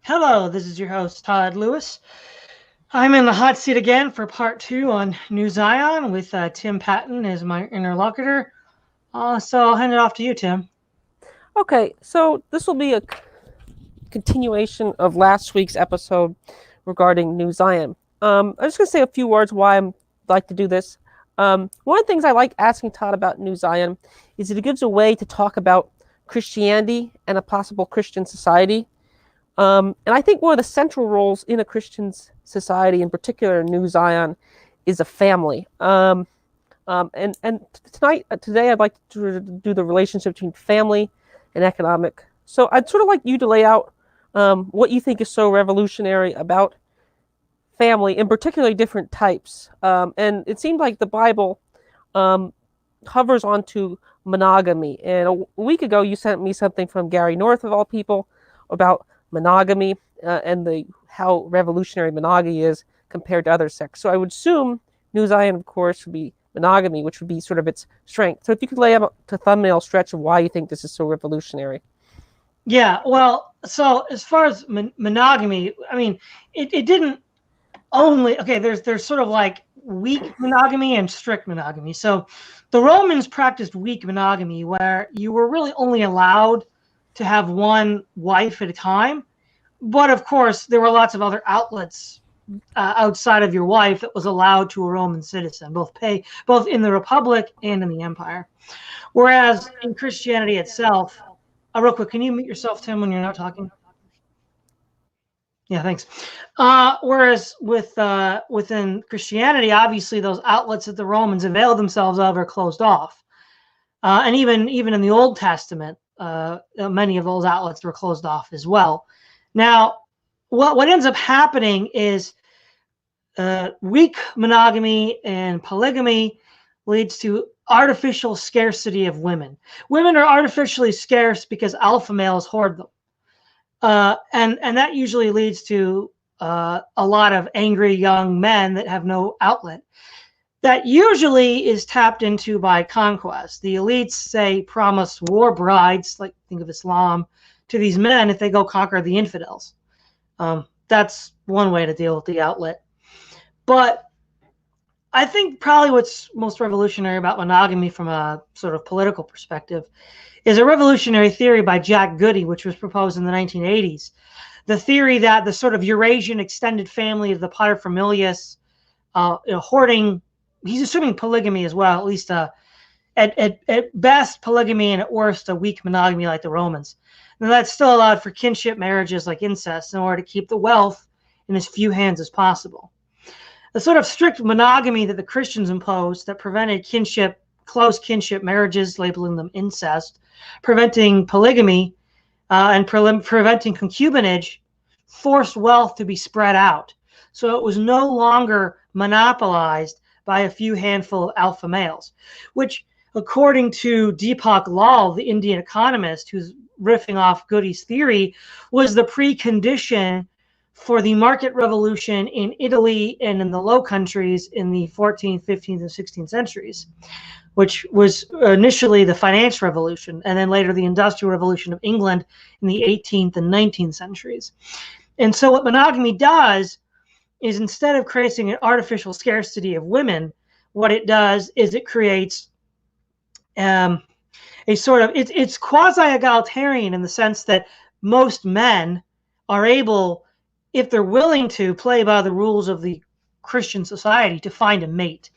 Hello, this is your host, Todd Lewis. I'm in the hot seat again for part two on New Zion with Tim Patton as my interlocutor. So I'll hand it off to you, Tim. Okay, so this will be a continuation of last week's episode regarding New Zion. I'm just going to say a few words why I like to do this. One of the things I like asking Todd about New Zion is that it gives a way to talk about Christianity and a possible Christian society. And I think one of the central roles in a Christian society, in particular in New Zion, is a family. And today, I'd like to do the relationship between family and economic. So I'd sort of like you to lay out what you think is so revolutionary about family, in particularly different types. And it seemed like the Bible hovers onto monogamy. And a week ago, you sent me something from Gary North, of all people, about monogamy and how revolutionary monogamy is compared to other sects. So I would assume New Zion, of course, would be monogamy, which would be sort of its strength. So if you could lay out a thumbnail stretch of why you think this is so revolutionary. Yeah, well, so as far as monogamy, I mean, it didn't only, okay, there's sort of like weak monogamy and strict monogamy. So the Romans practiced weak monogamy where you were really only allowed to have one wife at a time. But of course, there were lots of other outlets outside of your wife that was allowed to a Roman citizen, both in the Republic and in the Empire. Whereas in Christianity itself, real quick, can you mute yourself, Tim, when you're not talking? Yeah, thanks. Whereas within Christianity, obviously those outlets that the Romans availed themselves of are closed off, and even in the Old Testament, many of those outlets were closed off as well. Now, what ends up happening is weak monogamy and polygamy leads to artificial scarcity of women. Women are artificially scarce because alpha males hoard them. And that usually leads to a lot of angry young men that have no outlet. That usually is tapped into by conquest. The elites, say, promise war brides, like think of Islam, to these men if they go conquer the infidels. That's one way to deal with the outlet. But I think probably what's most revolutionary about monogamy from a sort of political perspective is a revolutionary theory by Jack Goody, which was proposed in the 1980s. The theory that the sort of Eurasian extended family of the paterfamilias, hoarding, he's assuming polygamy as well, at least at best polygamy and at worst a weak monogamy like the Romans. Now that's still allowed for kinship marriages like incest in order to keep the wealth in as few hands as possible. The sort of strict monogamy that the Christians imposed that prevented close kinship marriages, labeling them incest, preventing polygamy, and preventing concubinage, forced wealth to be spread out. So it was no longer monopolized by a few handful of alpha males, which, according to Deepak Lal, the Indian economist who's riffing off Goody's theory, was the precondition for the market revolution in Italy and in the Low Countries in the 14th, 15th, and 16th centuries, which was initially the financial revolution, and then later the industrial revolution of England in the 18th and 19th centuries. And so what monogamy does is, instead of creating an artificial scarcity of women, what it does is it creates a sort of, it's quasi-egalitarian in the sense that most men are able, if they're willing to, play by the rules of the Christian society to find a mate.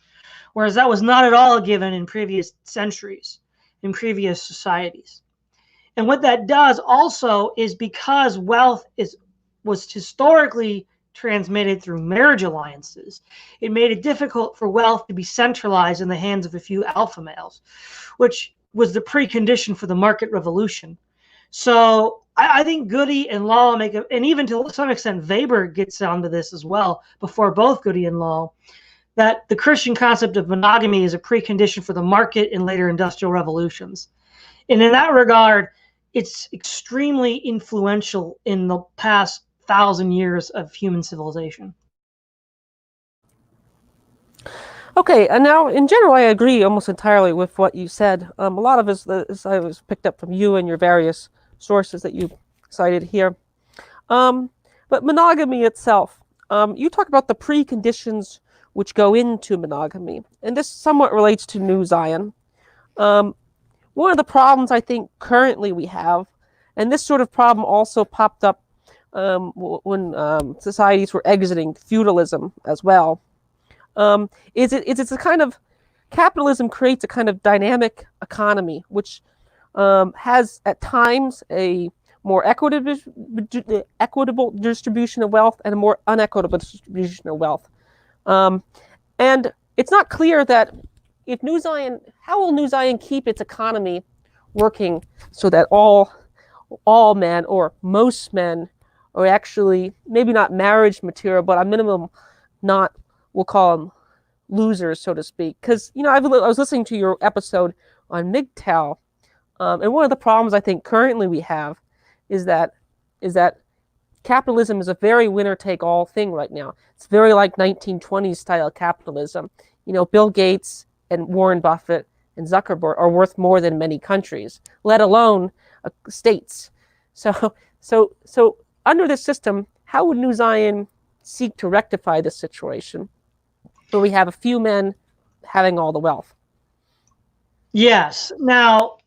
Whereas that was not at all given in previous centuries, in previous societies. And what that does also is, because wealth was historically transmitted through marriage alliances, it made it difficult for wealth to be centralized in the hands of a few alpha males, which was the precondition for the market revolution. So I think Goody and Law and even to some extent Weber gets onto this as well, before both Goody and Law, that the Christian concept of monogamy is a precondition for the market in later industrial revolutions. And in that regard, it's extremely influential in the past 1,000 years of human civilization. Okay, and now in general, I agree almost entirely with what you said. A lot of it I was picked up from you and your various sources that you cited here. But monogamy itself, you talk about the preconditions which go into monogamy, and this somewhat relates to New Zion. One of the problems I think currently we have, and this sort of problem also popped up when societies were exiting feudalism as well, is it's a kind of capitalism creates a kind of dynamic economy which has at times a more equitable distribution of wealth and a more unequitable distribution of wealth. And it's not clear that if New Zion, how will New Zion keep its economy working so that all men or most men are actually maybe not marriage material, but at minimum not, we'll call them losers, so to speak. Because, I was listening to your episode on MGTOW, and one of the problems I think currently we have is that capitalism is a very winner-take-all thing right now. It's very like 1920s style capitalism. Bill Gates and Warren Buffett and Zuckerberg are worth more than many countries, let alone states. So under this system, how would New Zion seek to rectify this situation where we have a few men having all the wealth? Yes. Now,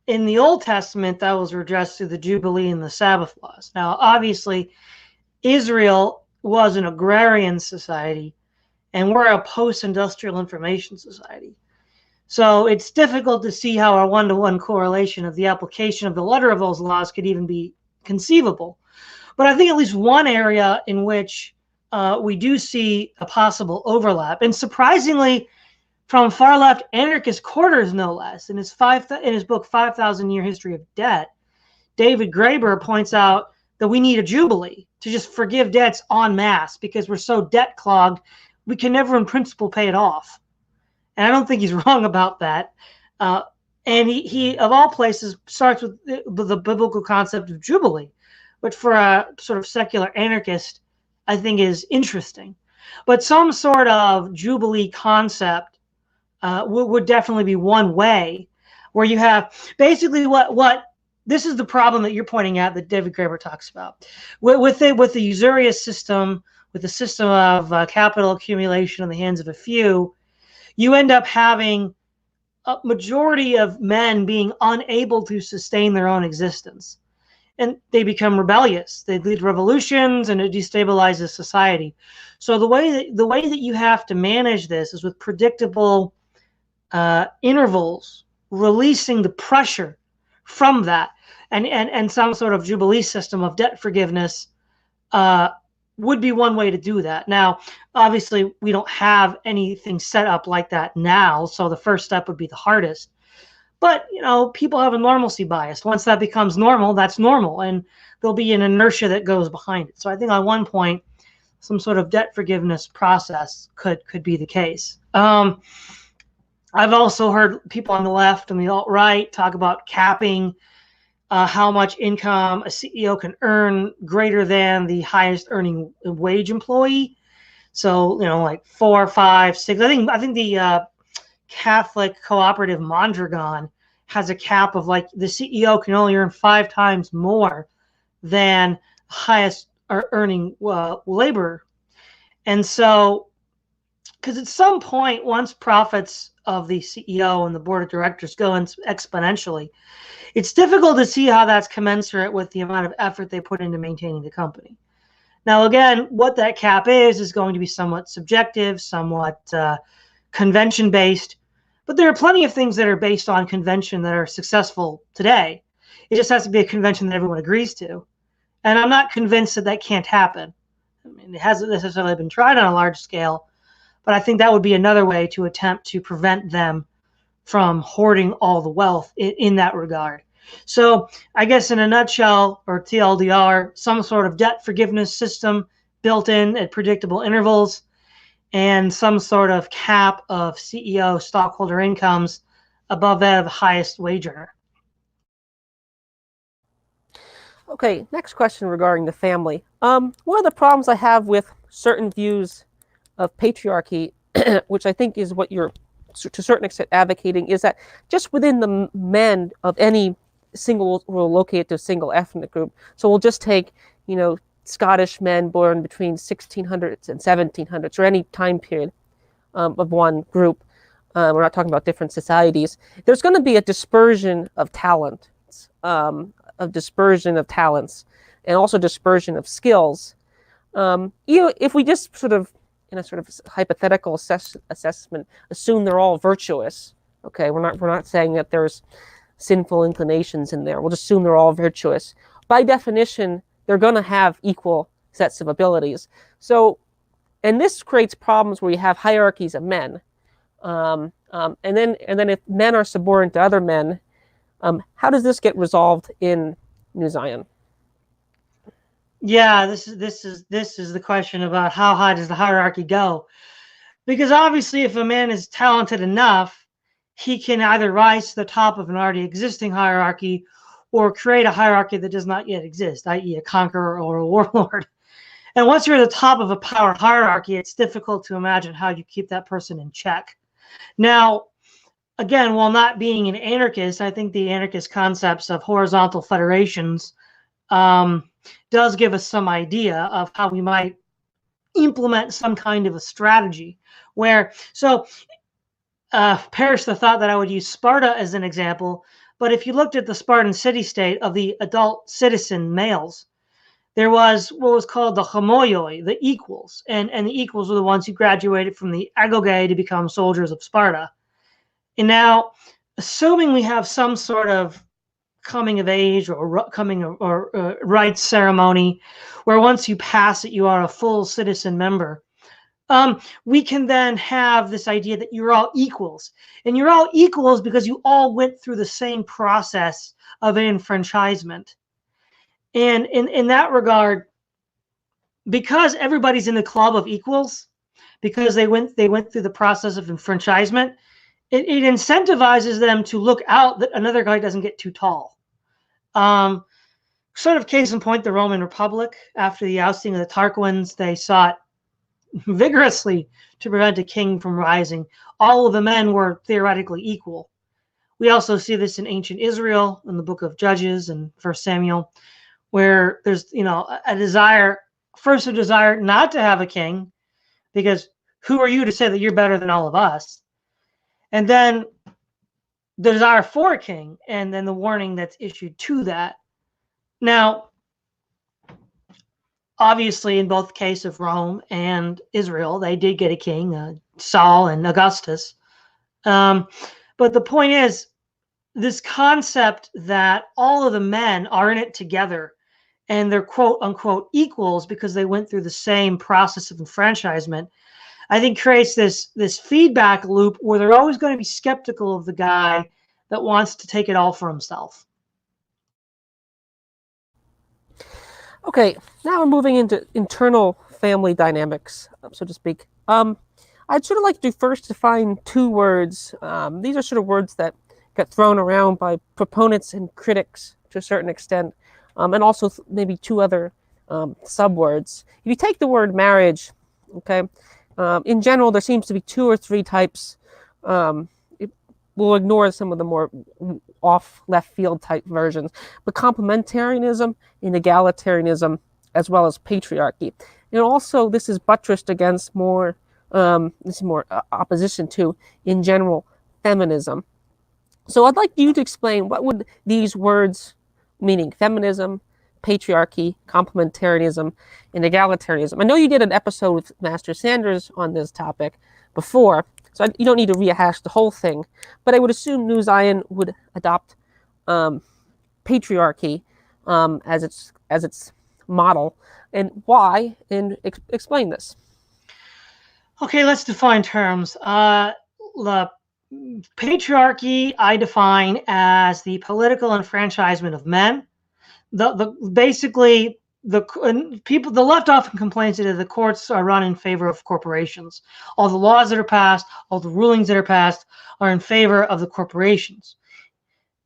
in the Old Testament, that was redressed through the Jubilee and the Sabbath laws. Now, obviously, Israel was an agrarian society, and we're a post-industrial information society. So it's difficult to see how a one-to-one correlation of the application of the letter of those laws could even be conceivable. But I think at least one area in which we do see a possible overlap, and surprisingly, from far-left anarchist quarters, no less, in his book 5,000-Year History of Debt, David Graeber points out that we need a jubilee to just forgive debts en masse because we're so debt-clogged, we can never in principle pay it off. And I don't think he's wrong about that. And he, of all places, starts with the biblical concept of jubilee, which for a sort of secular anarchist, I think is interesting. But some sort of jubilee concept would definitely be one way, where you have basically what this is the problem that you're pointing out that David Graeber talks about with the usurious system, with the system of capital accumulation in the hands of a few. You end up having a majority of men being unable to sustain their own existence, and they become rebellious. They lead revolutions, and it destabilizes society. So the way that you have to manage this is with predictable intervals, releasing the pressure from that, and some sort of jubilee system of debt forgiveness would be one way to do that. Now, obviously, we don't have anything set up like that now, so the first step would be the hardest. But, people have a normalcy bias. Once that becomes normal, that's normal, and there'll be an inertia that goes behind it. So I think on one point, some sort of debt forgiveness process could be the case. I've also heard people on the left and the alt-right talk about capping how much income a CEO can earn greater than the highest earning wage employee. So, like 4, 5, 6. I think the Catholic cooperative Mondragon has a cap of like the CEO can only earn 5 times more than highest earning labor. And so, because at some point, once profits of the CEO and the board of directors go exponentially, it's difficult to see how that's commensurate with the amount of effort they put into maintaining the company. Now, again, what that cap is going to be somewhat subjective, somewhat convention-based, but there are plenty of things that are based on convention that are successful today. It just has to be a convention that everyone agrees to. And I'm not convinced that that can't happen. I mean, it hasn't necessarily been tried on a large scale, but I think that would be another way to attempt to prevent them from hoarding all the wealth in that regard. So I guess in a nutshell, or TLDR, some sort of debt forgiveness system built in at predictable intervals, and some sort of cap of CEO stockholder incomes above that of the highest wage earner. Okay, next question regarding the family. One of the problems I have with certain views of patriarchy, which I think is what you're to a certain extent advocating, is that just within the men of any single, we'll locate to a single ethnic group. So we'll just take, Scottish men born between 1600s and 1700s, or any time period of one group. We're not talking about different societies. There's going to be a dispersion of talent, and also dispersion of skills. If we just sort of, in a sort of hypothetical assessment, assume they're all virtuous. Okay, we're not saying that there's sinful inclinations in there. We'll just assume they're all virtuous. By definition, they're going to have equal sets of abilities. So, and this creates problems where you have hierarchies of men. And then if men are subordinate to other men, how does this get resolved in New Zion? Yeah, this is the question about how high does the hierarchy go? Because obviously, if a man is talented enough, he can either rise to the top of an already existing hierarchy or create a hierarchy that does not yet exist, i.e. a conqueror or a warlord. And once you're at the top of a power hierarchy, it's difficult to imagine how you keep that person in check. Now, again, while not being an anarchist, I think the anarchist concepts of horizontal federations does give us some idea of how we might implement some kind of a strategy where, so perish the thought that I would use Sparta as an example, but if you looked at the Spartan city-state of the adult citizen males, there was what was called the homoioi, the equals, and the equals were the ones who graduated from the agoge to become soldiers of Sparta. And now, assuming we have some sort of coming of age or rights ceremony where once you pass it, you are a full citizen member, we can then have this idea that you're all equals. And you're all equals because you all went through the same process of enfranchisement. And in that regard, because everybody's in the club of equals, because they went through the process of enfranchisement, it incentivizes them to look out that another guy doesn't get too tall. Sort of case in point, the Roman Republic, after the ousting of the Tarquins, they sought vigorously to prevent a king from rising. All of the men were theoretically equal. We also see this in ancient Israel in the book of Judges and 1 Samuel, where there's a desire not to have a king, because who are you to say that you're better than all of us? And then the desire for a king, and then the warning that's issued to that. Now, obviously, in both case of Rome and Israel, they did get a king, Saul and Augustus. But the point is, this concept that all of the men are in it together and they're quote unquote equals because they went through the same process of enfranchisement, I think creates this feedback loop where they're always going to be skeptical of the guy that wants to take it all for himself. Okay, now we're moving into internal family dynamics, so to speak. I'd sort of like to first define two words. These are sort of words that get thrown around by proponents and critics to a certain extent, and also maybe two other subwords. If you take the word marriage, okay, in general, there seems to be two or three types. We'll ignore some of the more off left field type versions, but complementarianism and egalitarianism, as well as patriarchy. And also, this is buttressed against more opposition to, in general, feminism. So I'd like you to explain what would these words, meaning feminism, patriarchy, complementarianism, and egalitarianism. I know you did an episode with Master Sanders on this topic before, so you don't need to rehash the whole thing, but I would assume New Zion would adopt patriarchy as its model, and why, and explain this. Okay, let's define terms. The patriarchy I define as the political enfranchisement of men. Basically the left often complains that the courts are run in favor of corporations. All the laws that are passed, all the rulings that are passed are in favor of the corporations.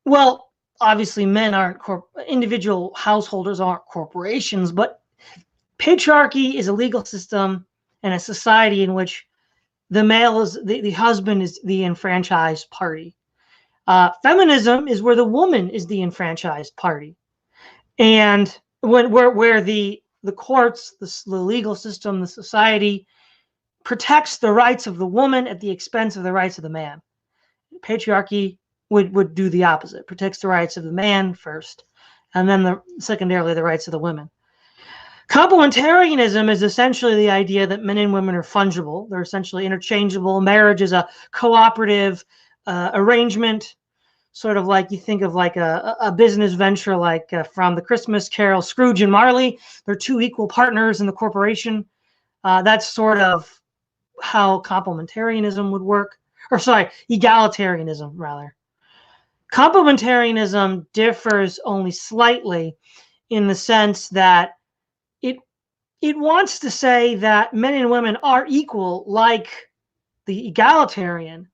Well, obviously men aren't individual householders aren't corporations, but patriarchy is a legal system and a society in which the male is the husband is the enfranchised party. Feminism is where the woman is the enfranchised party. And where the the courts, the legal system, the society protects the rights of the woman at the expense of the rights of the man. Patriarchy would do the opposite, protects the rights of the man first, and then secondarily the rights of the women. Complementarianism is essentially the idea that men and women are fungible. They're essentially interchangeable. Marriage is a cooperative arrangement, sort of like you think of like a business venture, like from the Christmas Carol, Scrooge and Marley. They're two equal partners in the corporation. That's sort of how complementarianism would work. Or sorry, egalitarianism, rather. Complementarianism differs only slightly in the sense that it wants to say that men and women are equal, like the egalitarian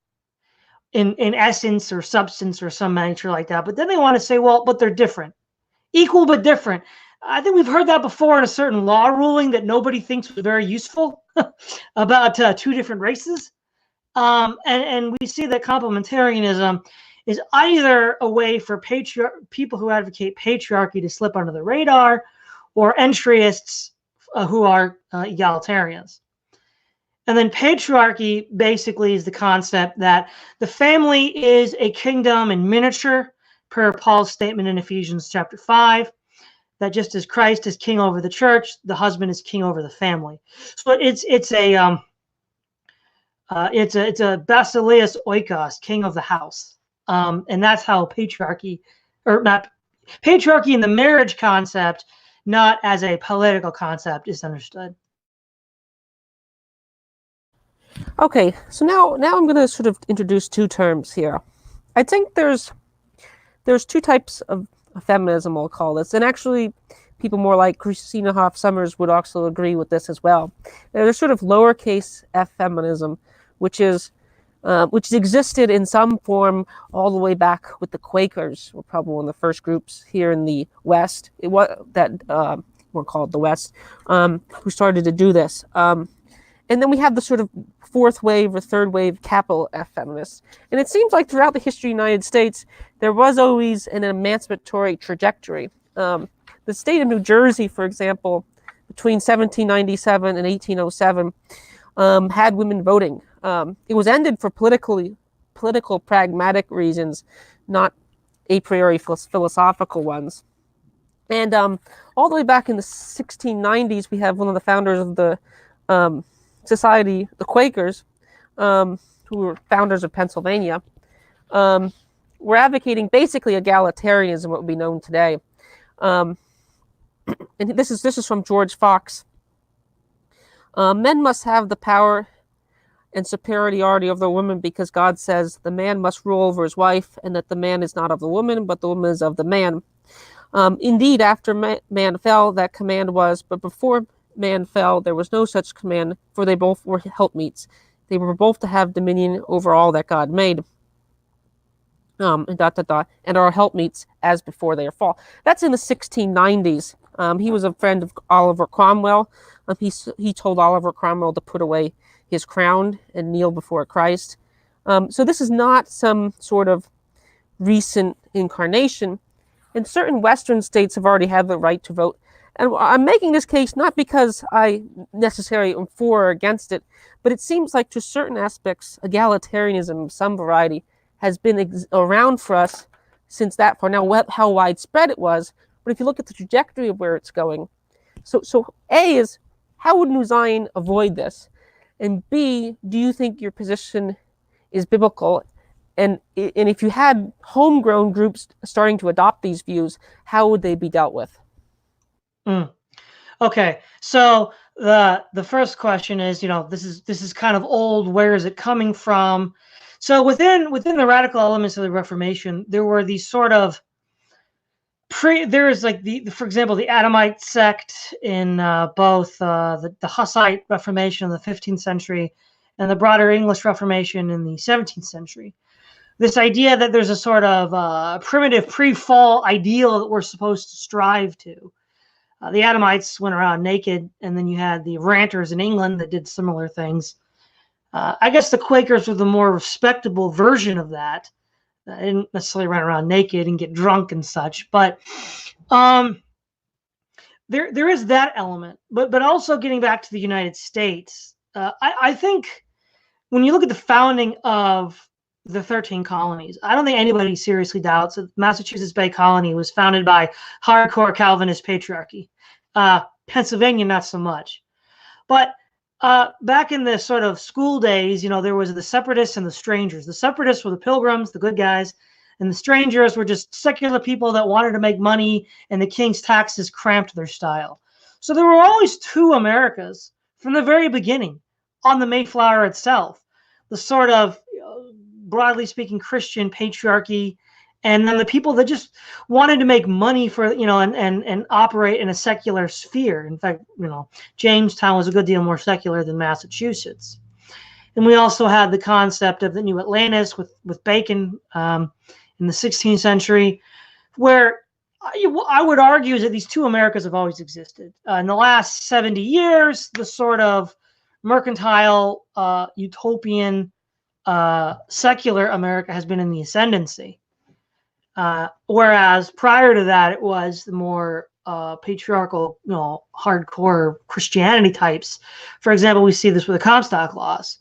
in essence or substance or some nature like that. But then they want to say, well, but they're different. Equal but different. I think we've heard that before in a certain law ruling that nobody thinks was very useful about two different races. And we see that complementarianism is either a way for people who advocate patriarchy to slip under the radar, or entryists who are egalitarians. And then patriarchy basically is the concept that the family is a kingdom in miniature, per Paul's statement in Ephesians chapter 5, that just as Christ is king over the church, the husband is king over the family. So it's a basileus oikos, king of the house. And that's how patriarchy in the marriage concept, not as a political concept, is understood. Okay, so now I'm going to sort of introduce two terms here. I think there's two types of feminism, I'll call this, and actually people more like Christina Hoff Sommers would also agree with this as well. There's sort of lowercase f feminism, which existed in some form all the way back with the Quakers, were probably one of the first groups here in the West. It was that were called the West, who started to do this. And then we have the sort of fourth wave or third wave capital F feminists. And it seems like throughout the history of the United States, there was always an emancipatory trajectory. The state of New Jersey, for example, between 1797 and 1807, had women voting. It was ended for political pragmatic reasons, not a priori philosophical ones. And all the way back in the 1690s, we have one of the founders of the society, the Quakers, who were founders of Pennsylvania, were advocating basically egalitarianism, what would be known today. And this is from George Fox. Men must have the power and superiority over the woman because God says the man must rule over his wife, and that the man is not of the woman, but the woman is of the man. Indeed, after man fell, that command was, but before man fell, there was no such command, for they both were helpmeets. They were both to have dominion over all that God made. And are helpmeets as before their fall. That's in the 1690s. He was a friend of Oliver Cromwell. He told Oliver Cromwell to put away his crown and kneel before Christ. So this is not some sort of recent incarnation. And certain Western states have already had the right to vote. And I'm making this case not because I necessarily am for or against it, but it seems like to certain aspects, egalitarianism of some variety has been around for us since that far. Now, how widespread it was, but if you look at the trajectory of where it's going, so A is, how would New Zion avoid this? And B, do you think your position is biblical? And if you had homegrown groups starting to adopt these views, how would they be dealt with? Okay, so the first question is, this is kind of old. Where is it coming from? So within the radical elements of the Reformation, there were these sort of there is like for example, the Adamite sect in both the Hussite Reformation in the 15th century and the broader English Reformation in the 17th century. This idea that there's a sort of primitive pre-fall ideal that we're supposed to strive to. The Adamites went around naked, and then you had the ranters in England that did similar things. I guess the Quakers were the more respectable version of that. They didn't necessarily run around naked and get drunk and such, but there is that element, but also getting back to the United States, I think when you look at the founding of the 13 colonies, I don't think anybody seriously doubts that Massachusetts Bay Colony was founded by hardcore Calvinist patriarchy. Pennsylvania, not so much. But back in the sort of school days, there was the separatists and the strangers. The separatists were the pilgrims, the good guys, and the strangers were just secular people that wanted to make money, and the king's taxes cramped their style. So there were always two Americas from the very beginning on the Mayflower itself. The sort of, broadly speaking, Christian patriarchy, and then the people that just wanted to make money for, and operate in a secular sphere. In fact, Jamestown was a good deal more secular than Massachusetts. And we also had the concept of the New Atlantis with Bacon in the 16th century, where I would argue is that these two Americas have always existed. In the last 70 years, the sort of mercantile, utopian, secular America has been in the ascendancy. Whereas prior to that, it was the more patriarchal, hardcore Christianity types. For example, we see this with the Comstock laws,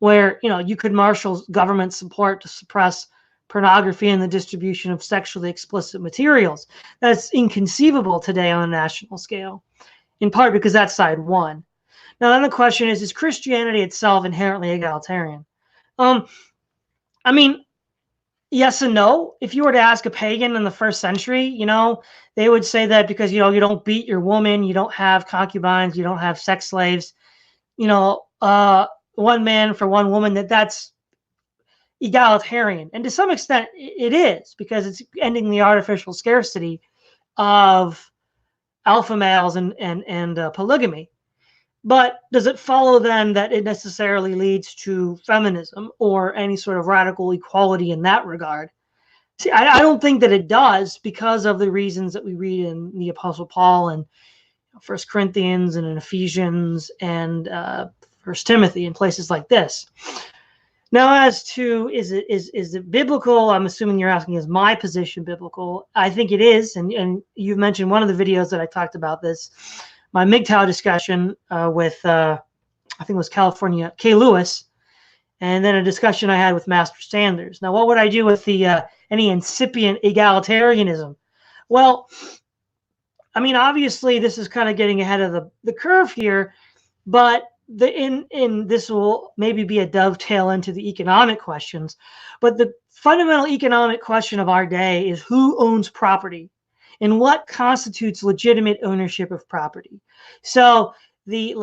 where you could marshal government support to suppress pornography and the distribution of sexually explicit materials. That's inconceivable today on a national scale, in part because that side won. Now, then the question is Christianity itself inherently egalitarian? I mean, yes and no. If you were to ask a pagan in the first century, they would say that because, you don't beat your woman, you don't have concubines, you don't have sex slaves, one man for one woman, that's egalitarian. And to some extent it is, because it's ending the artificial scarcity of alpha males and polygamy. But does it follow then that it necessarily leads to feminism or any sort of radical equality in that regard? See, I don't think that it does, because of the reasons that we read in the Apostle Paul and First Corinthians and in Ephesians and First Timothy and places like this. Now, as to is it biblical? I'm assuming you're asking, is my position biblical? I think it is, and you've mentioned one of the videos that I talked about this. My MGTOW discussion with, I think it was California, Kay Lewis, and then a discussion I had with Master Sanders. Now, what would I do with the any incipient egalitarianism? Well, I mean, obviously, this is kind of getting ahead of the curve here, but in this will maybe be a dovetail into the economic questions. But the fundamental economic question of our day is who owns property? And what constitutes legitimate ownership of property? So the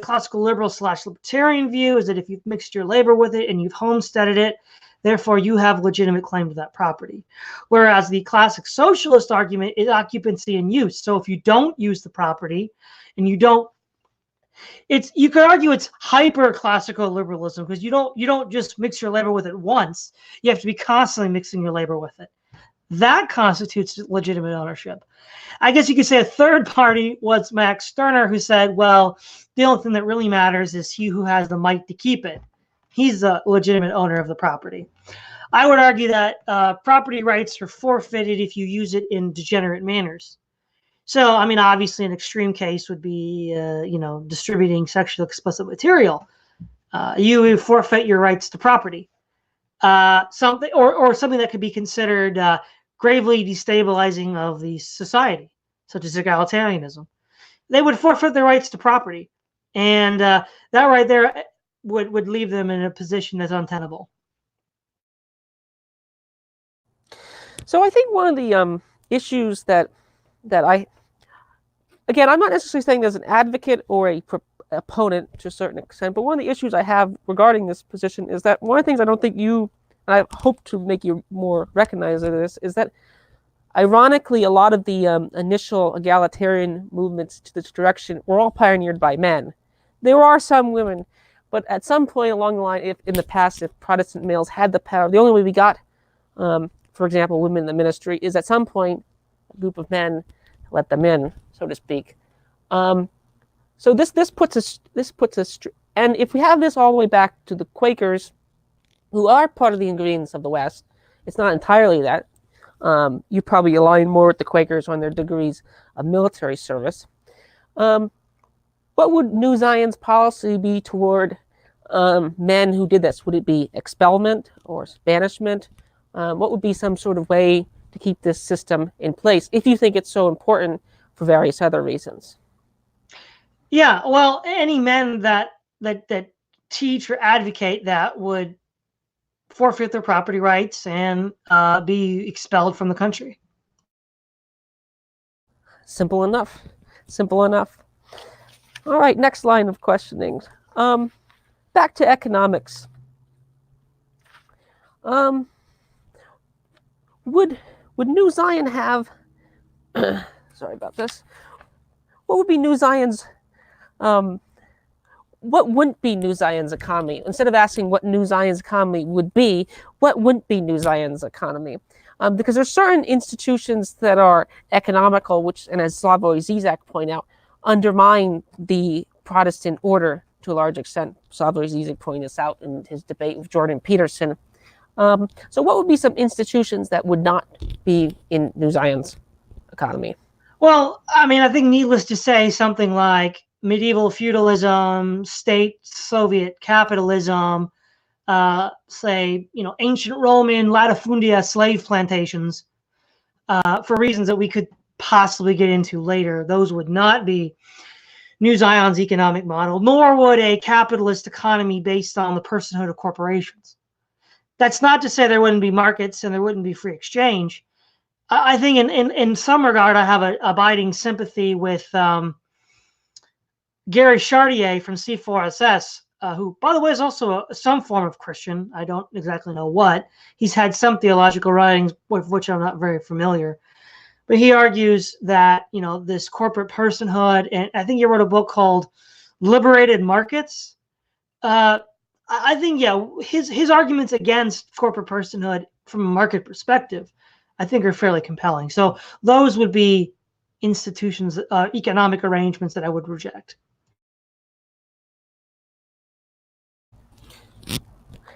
classical liberal / libertarian view is that if you've mixed your labor with it and you've homesteaded it, therefore you have legitimate claim to that property. Whereas the classic socialist argument is occupancy and use. So if you don't use the property and you could argue it's hyper classical liberalism, because you don't just mix your labor with it once. You have to be constantly mixing your labor with it. That constitutes legitimate ownership. I guess you could say a third party was Max Stirner, who said, well, the only thing that really matters is he who has the might to keep it. He's the legitimate owner of the property. I would argue that property rights are forfeited if you use it in degenerate manners. So, I mean, obviously an extreme case would be, distributing sexually explicit material. You forfeit your rights to property. Something that could be considered gravely destabilizing of the society, such as egalitarianism. They would forfeit their rights to property, and that right there would leave them in a position that's untenable. So I think one of the issues that I'm not necessarily saying as an advocate or a opponent to a certain extent, but one of the issues I have regarding this position is that one of the things I don't think you, and I hope to make you more recognize of this, is that ironically a lot of the initial egalitarian movements to this direction were all pioneered by men. There are some women, but at some point along the line, if Protestant males had the power, the only way we got, for example, women in the ministry is at some point a group of men let them in, so to speak. So this puts us, and if we have this all the way back to the Quakers, who are part of the ingredients of the West, it's not entirely that. You probably align more with the Quakers on their degrees of military service. What would New Zion's policy be toward men who did this? Would it be expelment or banishment? What would be some sort of way to keep this system in place if you think it's so important for various other reasons? Yeah, well, any men that teach or advocate that would forfeit their property rights and be expelled from the country. Simple enough. Simple enough. All right, next line of questioning. Back to economics. Would New Zion have? Sorry about this. What would be New Zion's? What wouldn't be New Zion's economy? Instead of asking what New Zion's economy would be, what wouldn't be New Zion's economy? Because there's certain institutions that are economical, which, and as Slavoj Zizek pointed out, undermine the Protestant order to a large extent. Slavoj Zizek pointed this out in his debate with Jordan Peterson. So what would be some institutions that would not be in New Zion's economy? Well, I mean, I think needless to say, something like medieval feudalism, state Soviet capitalism, say, ancient Roman latifundia slave plantations, for reasons that we could possibly get into later, those would not be New Zion's economic model, nor would a capitalist economy based on the personhood of corporations. That's not to say there wouldn't be markets and there wouldn't be free exchange. I think in some regard, I have an abiding sympathy with Gary Chartier from C4SS, who, by the way, is also some form of Christian. I don't exactly know what. He's had some theological writings with which I'm not very familiar. But he argues that, this corporate personhood, and I think he wrote a book called Liberated Markets. I think, his arguments against corporate personhood from a market perspective, I think, are fairly compelling. So those would be institutions, economic arrangements that I would reject.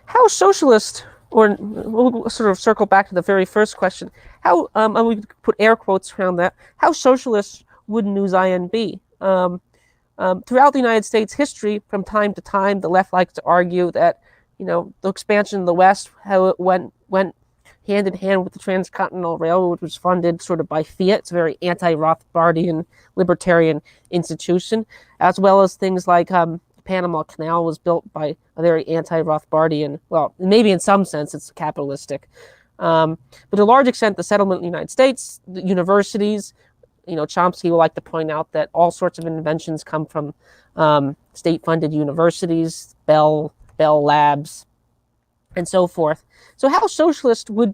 How socialist, or we'll sort of circle back to the very first question, how, and we put air quotes around that, how socialist would New Zion be? Throughout the United States history, from time to time, the left likes to argue that, the expansion of the West, how it went hand in hand with the Transcontinental Railroad, which was funded sort of by fiat. It's a very anti-Rothbardian libertarian institution, as well as things like the Panama Canal was built by a very anti-Rothbardian, well, maybe in some sense it's capitalistic. But to a large extent, the settlement in the United States, the universities, Chomsky will like to point out that all sorts of inventions come from state-funded universities, Bell Labs, and so forth. So how socialist would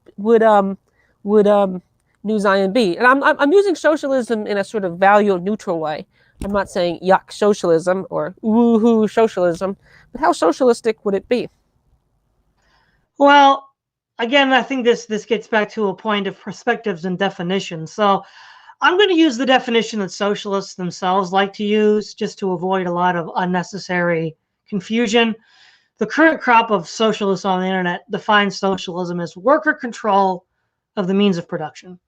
New Zion be? And I'm using socialism in a sort of value-neutral way. I'm not saying yuck socialism or woohoo socialism, but how socialistic would it be? Well, again, I think this gets back to a point of perspectives and definitions. So I'm going to use the definition that socialists themselves like to use, just to avoid a lot of unnecessary confusion. The current crop of socialists on the internet defines socialism as worker control of the means of production.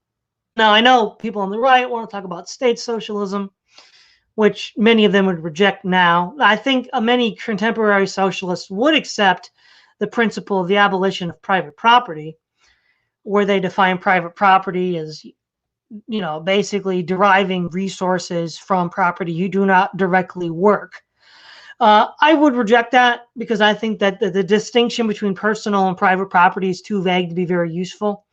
Now, I know people on the right want to talk about state socialism, which many of them would reject now. I think many contemporary socialists would accept the principle of the abolition of private property, where they define private property as, basically deriving resources from property you do not directly work. I would reject that because I think that the distinction between personal and private property is too vague to be very useful.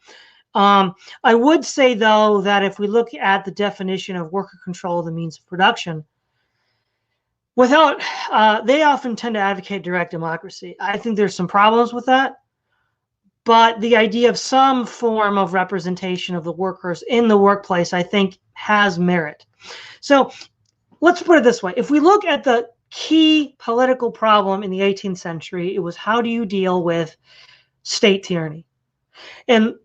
I would say, though, that if we look at the definition of worker control of the means of production, they often tend to advocate direct democracy. I think there's some problems with that, but the idea of some form of representation of the workers in the workplace, I think, has merit. So let's put it this way. If we look at the key political problem in the 18th century, it was, how do you deal with state tyranny? And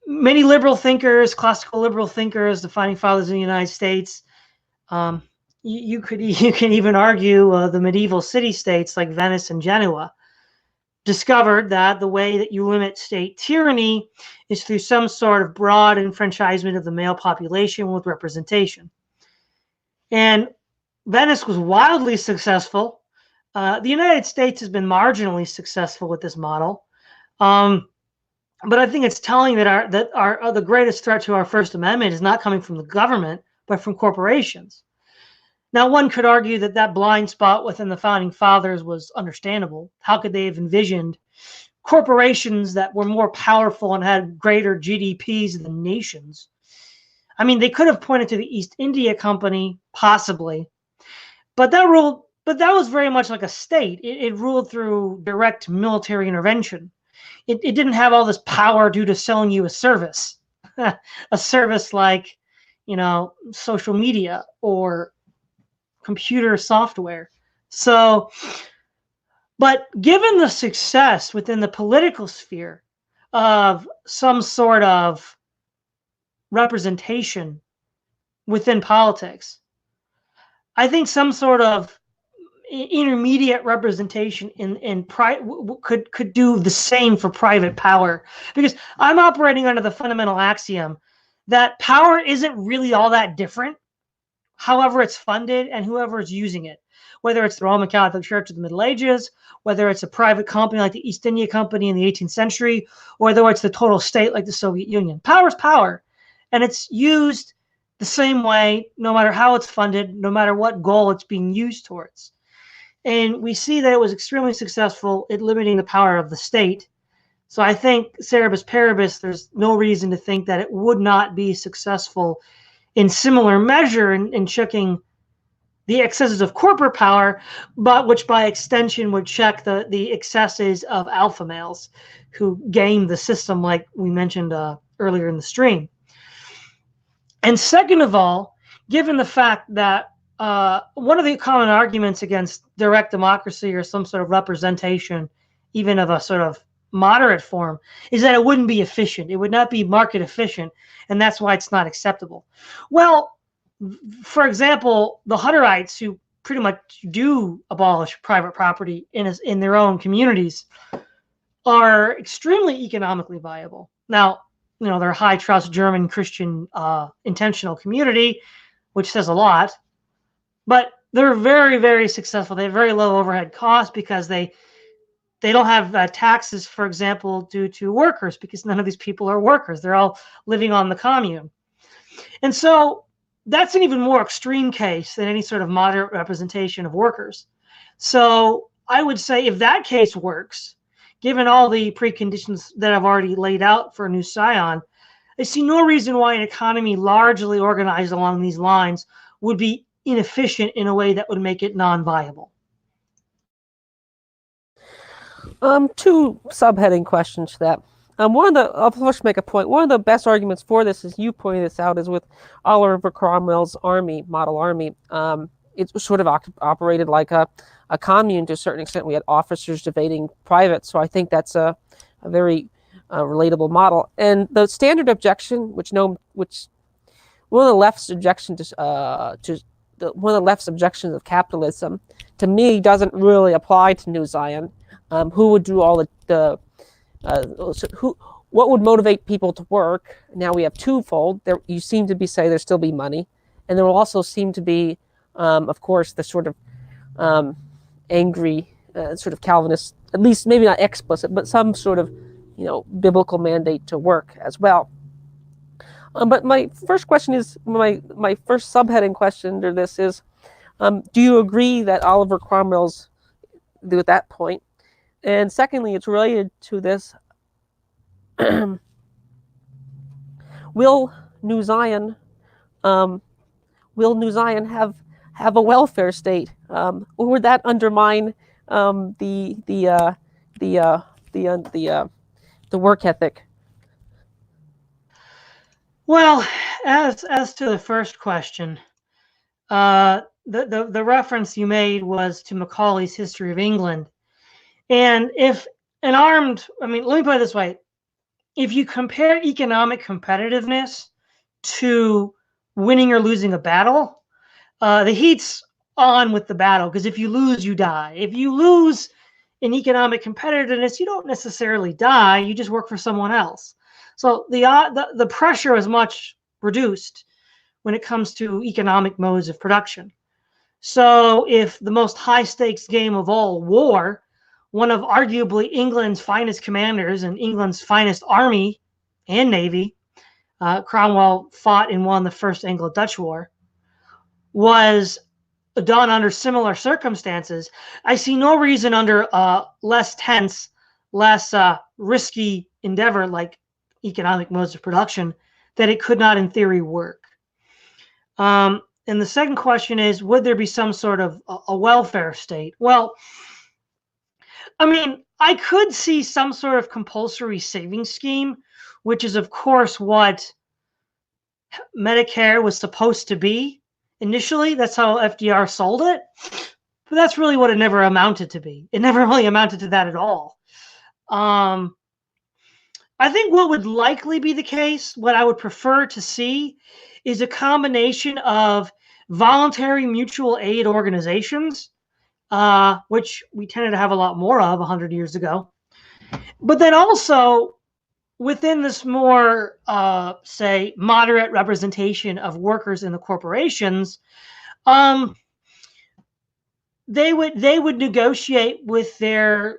many liberal thinkers, classical liberal thinkers, the founding fathers of the United States, you can even argue the medieval city-states like Venice and Genoa, discovered that the way that you limit state tyranny is through some sort of broad enfranchisement of the male population with representation. And Venice was wildly successful. The United States has been marginally successful with this model. But I think it's telling that the greatest threat to our First Amendment is not coming from the government, but from corporations. Now, one could argue that that blind spot within the founding fathers was understandable. How could they have envisioned corporations that were more powerful and had greater GDPs than nations? I mean, they could have pointed to the East India Company, possibly, but that was very much like a state. It ruled through direct military intervention. It didn't have all this power due to selling you a service, a service like, social media or computer software. So, but given the success within the political sphere of some sort of representation within politics, I think some sort of intermediate representation could do the same for private power, because I'm operating under the fundamental axiom that power isn't really all that different, however it's funded and whoever is using it, whether it's the Roman Catholic Church of the Middle Ages, whether it's a private company like the East India Company in the 18th century, or whether it's the total state like the Soviet Union. Power is power, and it's used the same way no matter how it's funded, no matter what goal it's being used towards. And we see that it was extremely successful at limiting the power of the state. So I think cerebus paribus, there's no reason to think that it would not be successful in similar measure in checking the excesses of corporate power, but which by extension would check the excesses of alpha males who game the system, like we mentioned earlier in the stream. And second of all, given the fact that one of the common arguments against direct democracy or some sort of representation, even of a sort of moderate form, is that it wouldn't be efficient. It would not be market efficient, and that's why it's not acceptable. Well, for example, the Hutterites, who pretty much do abolish private property in their own communities, are extremely economically viable. Now, they're a high trust German Christian intentional community, which says a lot. But they're very, very successful. They have very low overhead costs because they don't have taxes, for example, due to workers, because none of these people are workers. They're all living on the commune. And so that's an even more extreme case than any sort of moderate representation of workers. So I would say if that case works, given all the preconditions that I've already laid out for a new scion, I see no reason why an economy largely organized along these lines would be inefficient in a way that would make it non-viable. Two subheading questions to that. I'll first make a point. One of the best arguments for this, as you pointed this out, is with Oliver Cromwell's model army. It sort of operated like a commune to a certain extent. We had officers debating private, so I think that's a very relatable model. And the standard objection, which one of the left's objections one of the left's objections of capitalism, to me, doesn't really apply to New Zion. Who would do all what would motivate people to work? Now we have twofold. You seem to say there still be money, and there will also seem to be, of course, the sort of angry, sort of Calvinist, at least maybe not explicit, but some sort of, biblical mandate to work as well. But my first question is, my first subheading question to this is, do you agree that Oliver Cromwell's, with that point? And secondly, it's related to this. Will New Zion have a welfare state, or would that undermine the work ethic? Well, as to the first question, the reference you made was to Macaulay's History of England. And if let me put it this way. If you compare economic competitiveness to winning or losing a battle, the heat's on with the battle, because if you lose, you die. If you lose in economic competitiveness, you don't necessarily die. You just work for someone else. So the pressure is much reduced when it comes to economic modes of production. So if the most high stakes game of all, war, one of arguably England's finest commanders and England's finest army and navy, Cromwell fought and won the First Anglo-Dutch War, was done under similar circumstances, I see no reason under less tense, less risky endeavor like economic modes of production that it could not in theory work. And the second question is, would there be some sort of a welfare state? Well, I mean, I could see some sort of compulsory savings scheme, which is, of course, what Medicare was supposed to be initially. That's how FDR sold it. But that's really what it never amounted to be. It never really amounted to that at all. I think what would likely be the case, what I would prefer to see, is a combination of voluntary mutual aid organizations, which we tended to have a lot more of 100 years ago. But then also within this more, say, moderate representation of workers in the corporations, they would negotiate with their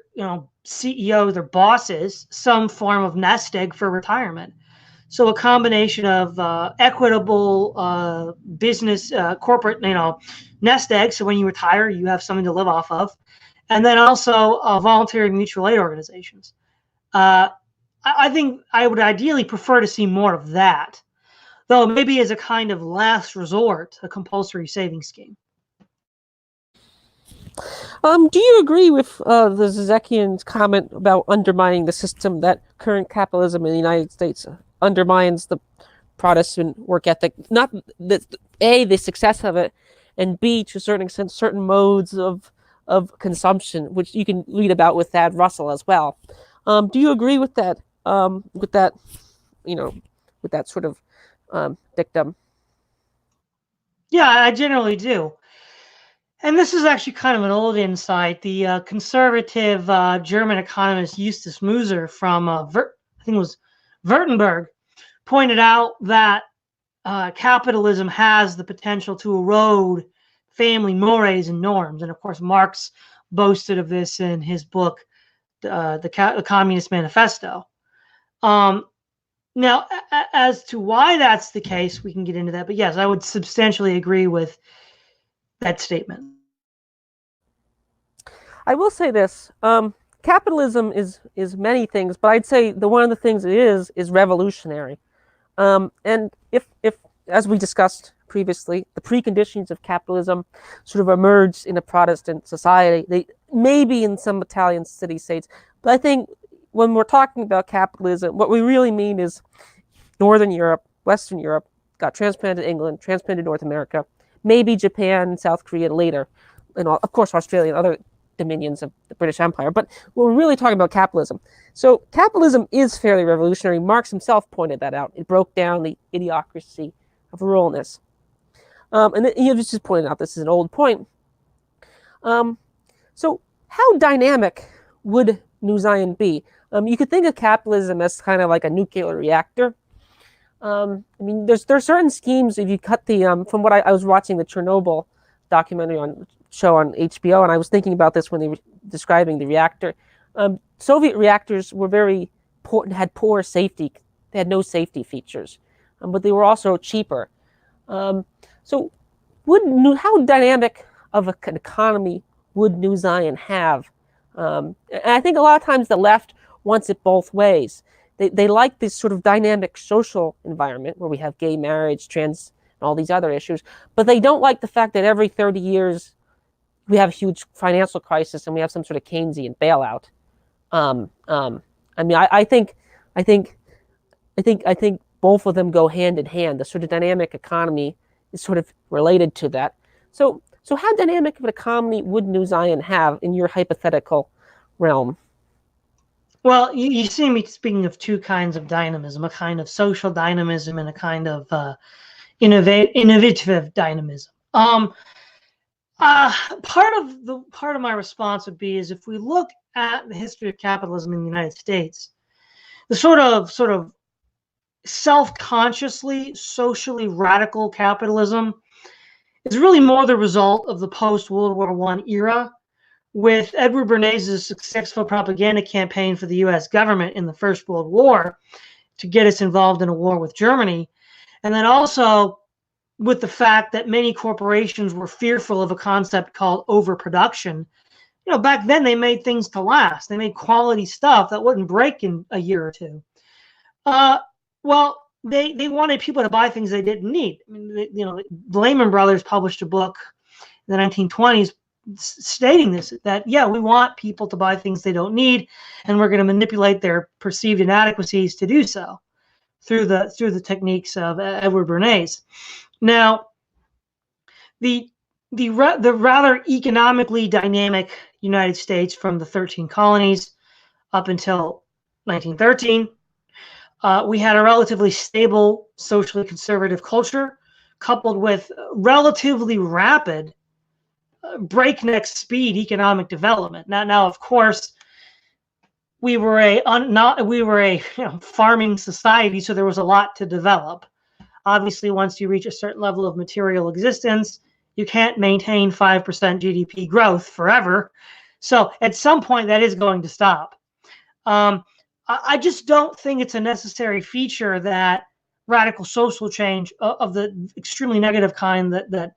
CEO, their bosses, some form of nest egg for retirement. So a combination of equitable business, corporate, nest egg. So when you retire, you have something to live off of, and then also voluntary mutual aid organizations. I think I would ideally prefer to see more of that, though maybe as a kind of last resort, a compulsory savings scheme. Do you agree with the Zizekian's comment about undermining the system, that current capitalism in the United States undermines the Protestant work ethic? Not the A, the success of it, and B, to a certain extent, certain modes of consumption, which you can read about with Thad Russell as well. Do you agree with that? With that sort of dictum? Yeah, I generally do. And this is actually kind of an old insight. The conservative German economist Justus Muser from, I think it was Württemberg, pointed out that capitalism has the potential to erode family mores and norms. And of course, Marx boasted of this in his book, the Communist Manifesto. Now, as to why that's the case, we can get into that. But yes, I would substantially agree with that statement. I will say this: capitalism is many things, but I'd say one of the things it is revolutionary. And if as we discussed previously, the preconditions of capitalism sort of emerged in a Protestant society. They maybe in some Italian city-states, but I think when we're talking about capitalism, what we really mean is Northern Europe, Western Europe, got transplanted to England, transplanted to North America, maybe Japan, South Korea later, and of course Australia and other dominions of the British Empire. But we're really talking about capitalism. So capitalism is fairly revolutionary. Marx himself pointed that out. It broke down the idiocracy of ruralness. And he just pointed out this is an old point. So how dynamic would New Zion be? You could think of capitalism as kind of like a nuclear reactor. I mean, there's certain schemes. If you cut the from what I was watching the Chernobyl documentary show on HBO, and I was thinking about this when they were describing the reactor. Soviet reactors were very poor, had poor safety. They had no safety features, but they were also cheaper. So, how dynamic of an economy would New Zion have? And I think a lot of times the left wants it both ways. They like this sort of dynamic social environment where we have gay marriage, trans, and all these other issues, but they don't like the fact that every 30 years we have a huge financial crisis and we have some sort of Keynesian bailout. I mean, I think both of them go hand in hand. The sort of dynamic economy is sort of related to that. So how dynamic of an economy would New Zion have in your hypothetical realm? Well, you see me speaking of two kinds of dynamism, a kind of social dynamism and a kind of innovative dynamism. Part of my response would be is if we look at the history of capitalism in the United States, the sort of self-consciously, socially radical capitalism is really more the result of the post-World War I era, with Edward Bernays' successful propaganda campaign for the U.S. government in the First World War to get us involved in a war with Germany, and then also with the fact that many corporations were fearful of a concept called overproduction. Back then they made things to last. They made quality stuff that wouldn't break in a year or two. Well, they wanted people to buy things they didn't need. I mean, the Lehman Brothers published a book in the 1920s stating this, that, yeah, we want people to buy things they don't need, and we're going to manipulate their perceived inadequacies to do so through the techniques of Edward Bernays. Now, the rather economically dynamic United States from the 13 colonies up until 1913, we had a relatively stable, socially conservative culture, coupled with relatively rapid, breakneck speed economic development. Now, of course, we were a farming society, so there was a lot to develop. Obviously, once you reach a certain level of material existence, you can't maintain 5% GDP growth forever. So at some point, that is going to stop. I just don't think it's a necessary feature that radical social change of the extremely negative kind that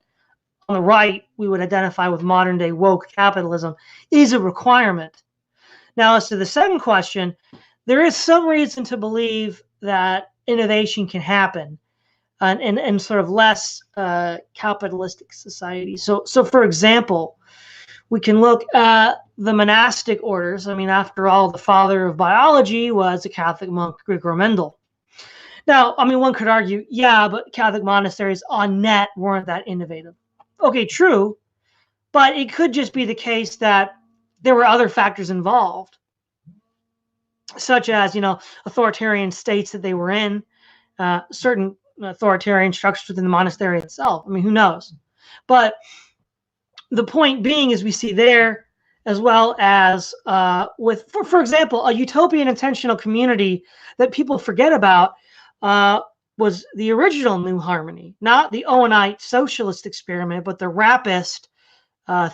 on the right we would identify with modern day woke capitalism is a requirement. Now, as to the second question, there is some reason to believe that innovation can happen in sort of less capitalistic societies. So for example, we can look at the monastic orders. I mean, after all, the father of biology was a Catholic monk, Gregor Mendel. Now, I mean, one could argue, yeah, but Catholic monasteries on net weren't that innovative. Okay, true, but it could just be the case that there were other factors involved, such as, authoritarian states that they were in, certain authoritarian structures within the monastery itself. I mean, who knows? But the point being is we see there, as well as with, for example, a utopian intentional community that people forget about was the original New Harmony, not the Owenite socialist experiment, but the Rappist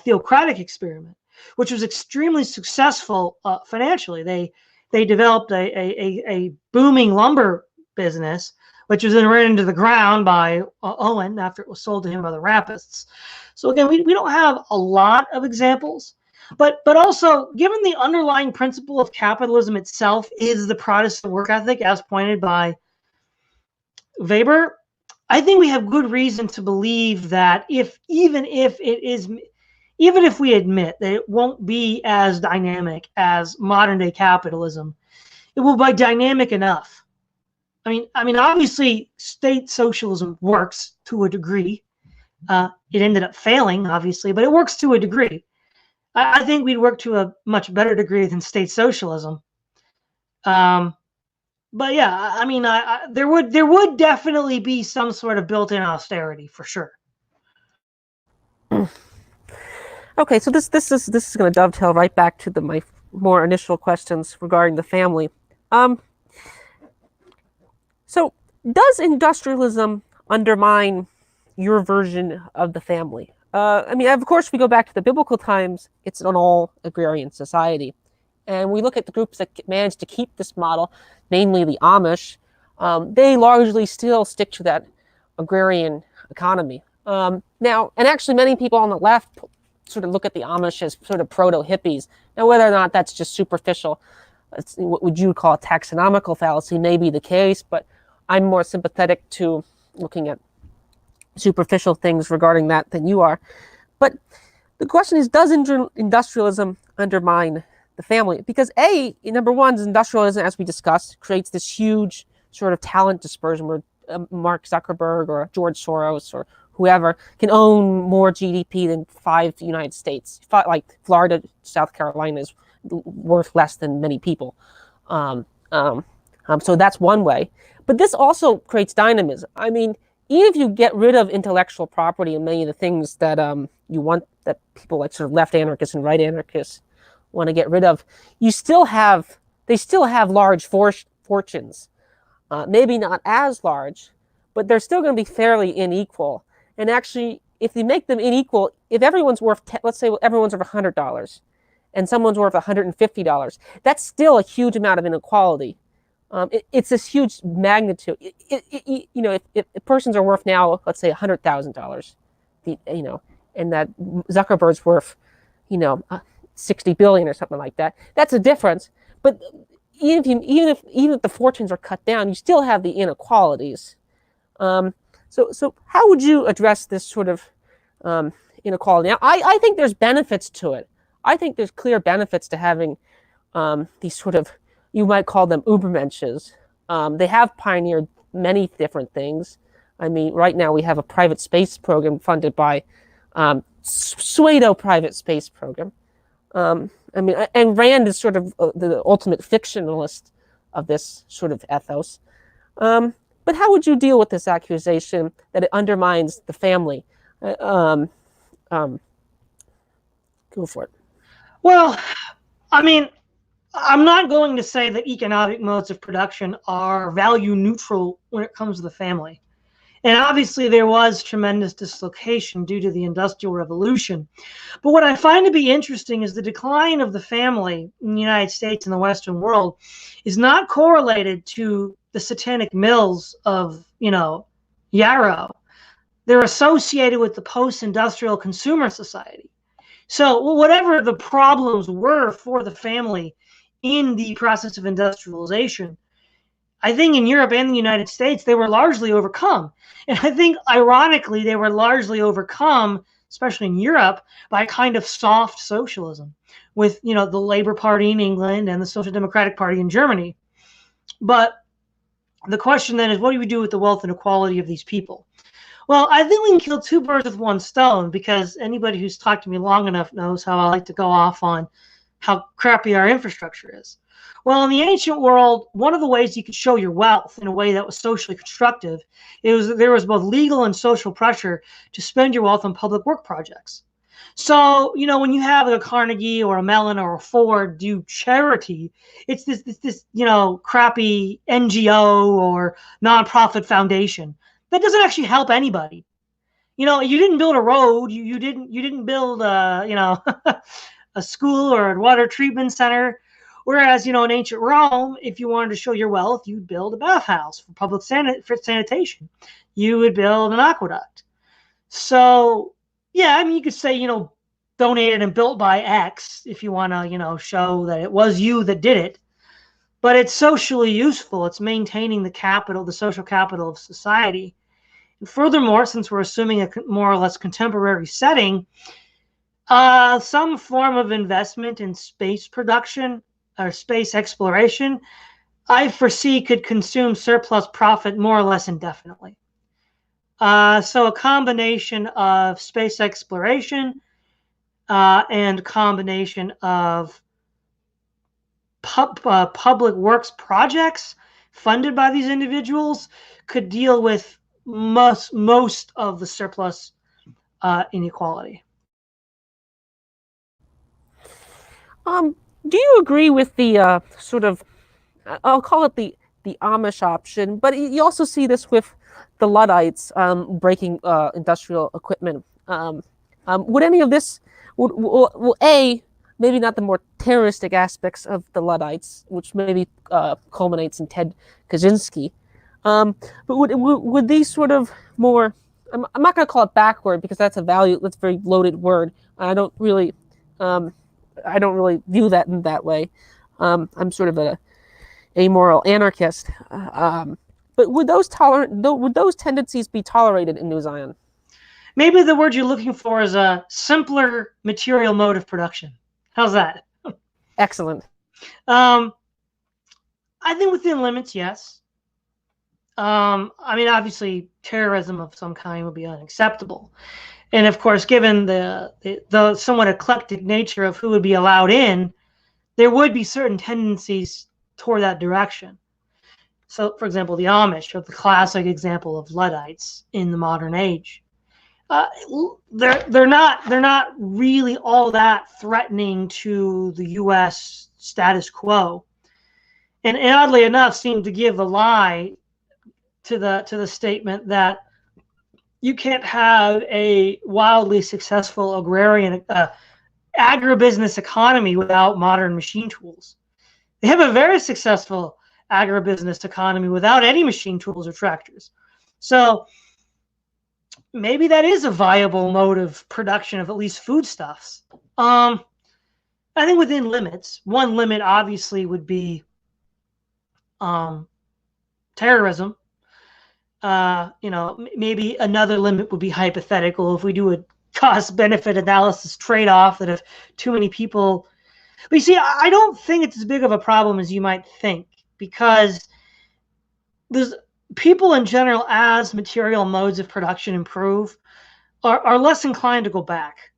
theocratic experiment, which was extremely successful financially. They developed a booming lumber business, which was then ran into the ground by Owen after it was sold to him by the Rappists. So again, we don't have a lot of examples, but also, given the underlying principle of capitalism itself is the Protestant work ethic, as pointed by Weber, I think we have good reason to believe that even if we admit that it won't be as dynamic as modern day capitalism, it will be dynamic enough. I mean, obviously, state socialism works to a degree. It ended up failing, obviously, but it works to a degree. I think we'd work to a much better degree than state socialism. But yeah, I mean, there would definitely be some sort of built-in austerity for sure. Okay, so this is going to dovetail right back to my more initial questions regarding the family. So does industrialism undermine your version of the family? I mean, of course, we go back to the biblical times. It's an all agrarian society. And we look at the groups that managed to keep this model, namely the Amish. They largely still stick to that agrarian economy. Now, and actually many people on the left sort of look at the Amish as sort of proto-hippies. Now, whether or not that's just superficial, what would you call a taxonomical fallacy, may be the case, but I'm more sympathetic to looking at superficial things regarding that than you are. But the question is, does industrialism undermine the family? Because number one, industrialism, as we discussed, creates this huge sort of talent dispersion where Mark Zuckerberg or George Soros or whoever can own more GDP than 5 United States. Like Florida, South Carolina is worth less than many people. So that's one way. But this also creates dynamism. I mean, even if you get rid of intellectual property and many of the things that you want, that people like sort of left anarchists and right anarchists want to get rid of, they still have large fortunes. Maybe not as large, but they're still going to be fairly unequal. And actually, if you make them unequal, if everyone's worth, let's say everyone's worth $100 and someone's worth $150, that's still a huge amount of inequality. It's this huge magnitude. If persons are worth now, let's say $100,000, and that Zuckerberg's worth, 60 billion or something like that, that's a difference. But even if the fortunes are cut down, you still have the inequalities. So how would you address this sort of inequality? Now, I think there's benefits to it. I think there's clear benefits to having these sort of, you might call them Ubermenches. They have pioneered many different things. I mean, right now we have a private space program funded by pseudo private space program. And Rand is sort of the ultimate fictionalist of this sort of ethos. But how would you deal with this accusation that it undermines the family? Go for it. Well, I mean, I'm not going to say that economic modes of production are value neutral when it comes to the family. And obviously there was tremendous dislocation due to the Industrial Revolution. But what I find to be interesting is the decline of the family in the United States and the Western world is not correlated to the satanic mills of, Yarrow. They're associated with the post-industrial consumer society. So whatever the problems were for the family in the process of industrialization, I think in Europe and the United States, they were largely overcome. And I think, ironically, they were largely overcome, especially in Europe, by a kind of soft socialism with, the Labour Party in England and the Social Democratic Party in Germany. But the question then is, what do we do with the wealth inequality of these people? Well, I think we can kill two birds with one stone, because anybody who's talked to me long enough knows how I like to go off on how crappy our infrastructure is. Well, in the ancient world, one of the ways you could show your wealth in a way that was socially constructive is that there was both legal and social pressure to spend your wealth on public work projects. So, when you have a Carnegie or a Mellon or a Ford do charity, it's this crappy NGO or nonprofit foundation that doesn't actually help anybody. You didn't build a road, you didn't build a school or a water treatment center. Whereas, in ancient Rome, if you wanted to show your wealth, you'd build a bathhouse for public sanitation. You would build an aqueduct. So, yeah, you could say, donated and built by X if you want to, show that it was you that did it. But it's socially useful. It's maintaining the capital, the social capital of society. And furthermore, since we're assuming a more or less contemporary setting, some form of investment in space production or space exploration, I foresee could consume surplus profit more or less indefinitely. So a combination of space exploration and combination of public works projects funded by these individuals could deal with most of the surplus inequality. Do you agree with the sort of, I'll call it the Amish option, but you also see this with the Luddites breaking industrial equipment. Would any of this, maybe not the more terroristic aspects of the Luddites, which maybe culminates in Ted Kaczynski, but would these sort of more, I'm not going to call it backward because that's a very loaded word. I don't really view that in that way. I'm sort of a amoral anarchist. But would those tendencies be tolerated in New Zion? Maybe the word you're looking for is a simpler material mode of production. How's that? Excellent. I think within limits, yes. Obviously, terrorism of some kind would be unacceptable. And of course, given the somewhat eclectic nature of who would be allowed in, there would be certain tendencies toward that direction. So, for example, the Amish are the classic example of Luddites in the modern age. they're not really all that threatening to the U.S. status quo, and oddly enough, seem to give a lie to the statement that you can't have a wildly successful agrarian agribusiness economy without modern machine tools. They have a very successful agribusiness economy without any machine tools or tractors. So maybe that is a viable mode of production of at least foodstuffs. I think within limits. One limit obviously would be terrorism. Maybe another limit would be hypothetical if we do a cost-benefit analysis trade-off that if too many people. But you see, I don't think it's as big of a problem as you might think, because there's people in general, as material modes of production improve, are less inclined to go back,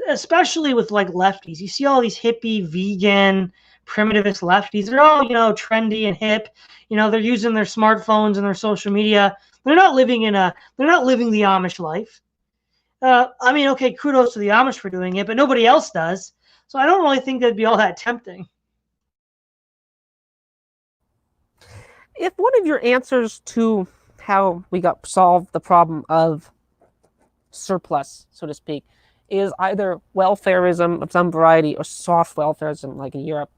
especially with like lefties. You see all these hippie, vegan, primitivist lefties. They're all, trendy and hip. They're using their smartphones and their social media. They're not living the Amish life. Okay, kudos to the Amish for doing it, but nobody else does. So I don't really think that'd be all that tempting. If one of your answers to how we got solved the problem of surplus, so to speak, is either welfarism of some variety or soft welfarism, like in Europe,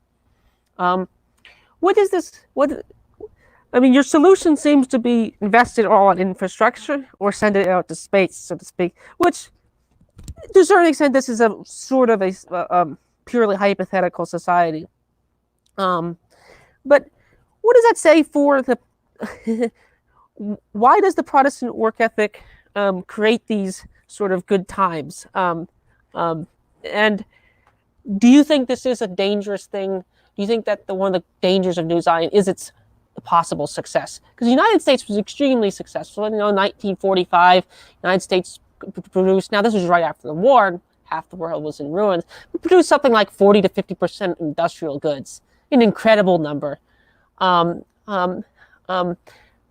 what is this? Your solution seems to be invested all in infrastructure or send it out to space, so to speak, which, to a certain extent, this is a sort of a purely hypothetical society. But what does that say for the... Why does the Protestant work ethic create these sort of good times? And do you think this is a dangerous thing? Do you think that one of the dangers of New Zion is its possible success? Because the United States was extremely successful. In 1945, the United States produced, now this was right after the war, and half the world was in ruins, we produced something like 40 to 50% industrial goods, an incredible number.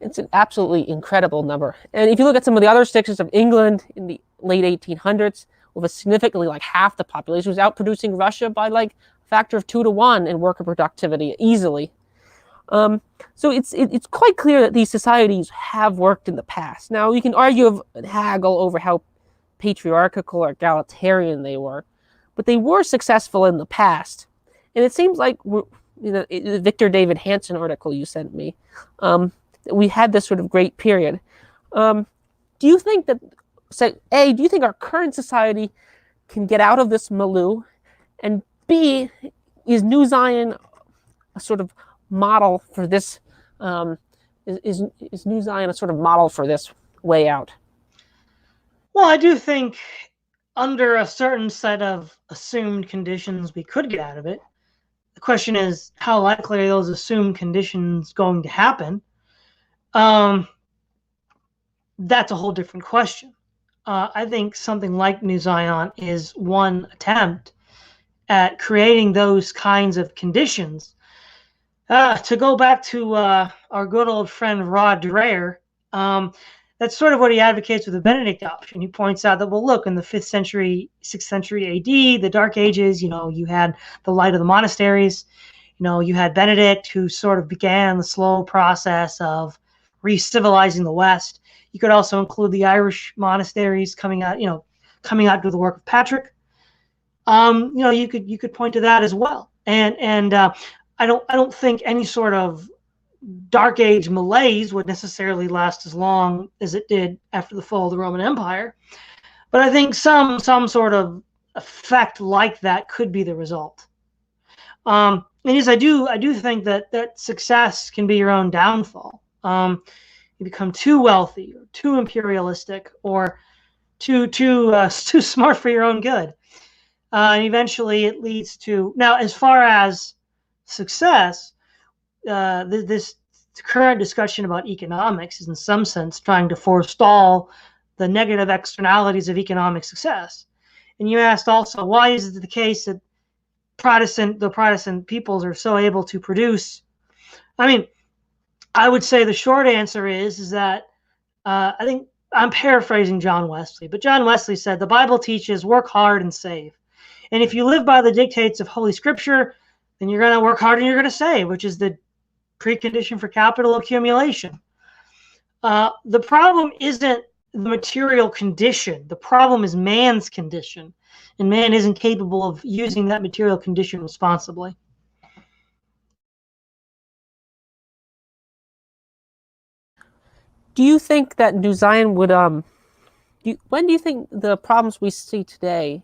It's an absolutely incredible number. And if you look at some of the other sections of England in the late 1800s, with a significantly like half the population, was outproducing Russia by like a factor of 2 to 1 in worker productivity easily. So it's quite clear that these societies have worked in the past. Now, you can argue and haggle over how patriarchal or egalitarian they were, but they were successful in the past. And it seems like, the Victor David Hansen article you sent me, we had this sort of great period. Do you think that, do you think our current society can get out of this milieu? And B, is New Zion a sort of model for this? Is New Zion a sort of model for this way out? Well, I do think under a certain set of assumed conditions, we could get out of it. The question is, how likely are those assumed conditions going to happen? That's a whole different question. I think something like New Zion is one attempt at creating those kinds of conditions. To go back to our good old friend Rod Dreher, that's sort of what he advocates with the Benedict option. He points out that, well, look, in the 5th century, 6th century AD, the Dark Ages, you had the light of the monasteries. You had Benedict, who sort of began the slow process of re-civilizing the West. You could also include the Irish monasteries coming out to the work of Patrick. You could point to that as well. And I don't think any sort of Dark Age malaise would necessarily last as long as it did after the fall of the Roman Empire, but I think some sort of effect like that could be the result. And yes, I do think that success can be your own downfall. You become too wealthy, or too imperialistic, or too smart for your own good, and eventually it leads to. Now, as far as success, this current discussion about economics is in some sense trying to forestall the negative externalities of economic success. And you asked also, why is it the case that the Protestant peoples are so able to produce? I would say the short answer is that I think I'm paraphrasing John Wesley, but John Wesley said the Bible teaches work hard and save. And if you live by the dictates of Holy Scripture, then you're going to work hard and you're going to save, which is the precondition for capital accumulation. The problem isn't the material condition. The problem is man's condition, and man isn't capable of using that material condition responsibly. Do you think that New Zion would when do you think the problems we see today,